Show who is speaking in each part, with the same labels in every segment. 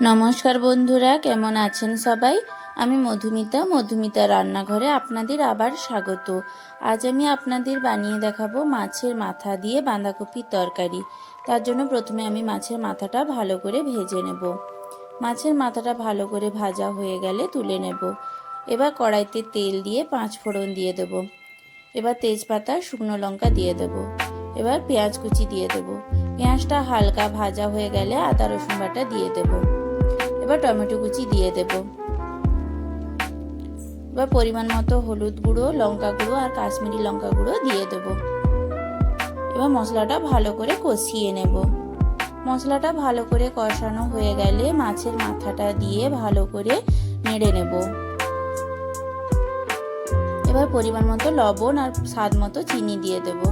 Speaker 1: नमस्कार बंधुरा केमन आছেন सबाई। आमी मधुमिता रान्नाघरे आपनादेर आबार स्वागत। आज आमी आपनादेर बानिये देखाबो माछेर माथा दिये बाँधाकपिर तरकारी। तार जोन्नो प्रथमे आमी माछेर माथाटा भालो करे भेजे नेब। माछेर माथाटा भालो करे भाजा हये गेले तुले नेब। एबार कड़ाइते तेल दिये पाँच फोड़न दिये देब। एबार तेजपाता शुकनो लंका दिये देब। एबार पेঁয়াজ कुचि दिये देब। पेঁয়াজটা हालका भाजा हये गेले आदा रसुन बाटा दिये देब। এবার টমেটো কুচি দিয়ে দেব। এবার পরিমাণ মতো হলুদ গুঁড়ো, লঙ্কা গুঁড়ো আর কাশ্মীরি লঙ্কা গুঁড়ো দিয়ে দেব। এবার মশলাটা ভালো করে কষিয়ে নেব। মশলাটা ভালো করে কষানো হয়ে গেলে মাছের মাথাটা দিয়ে ভালো করে নেড়ে নেব। এবার পরিমাণ মতো লবণ আর স্বাদ মতো চিনি দিয়ে দেব।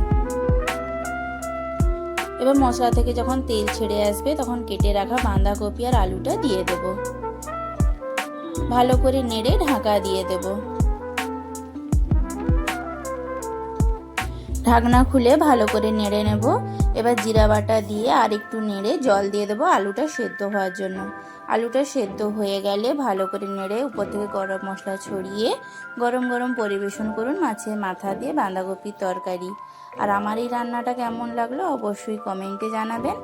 Speaker 1: এবার মশলা থেকে যখন তেল ছেড়ে আসবে তখন কেটে রাখা বাঁধাকপি আর আলুটা দিয়ে দেব। ভালো করে নেড়ে ঢাকা দিয়ে দেব। ঢাকনা খুলে ভালো করে নেড়ে নেব। এবার জিরা বাটা দিয়ে আর একটু নেড়ে জল দিয়ে দেব আলুটা সেদ্ধ হওয়ার জন্য। আলুটা সেদ্ধ হয়ে গেলে ভালো করে নেড়ে উপর থেকে গরম মশলা ছড়িয়ে গরম গরম পরিবেশন করুন মাছের মাথা দিয়ে বাঁধাকপির তরকারি। আর আমার এই রান্নাটা কেমন লাগলো অবশ্যই কমেন্টে জানাবেন।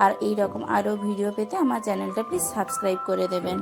Speaker 1: আর এই রকম আরও ভিডিও পেতে আমার চ্যানেলটা প্লিজ সাবস্ক্রাইব করে দেবেন।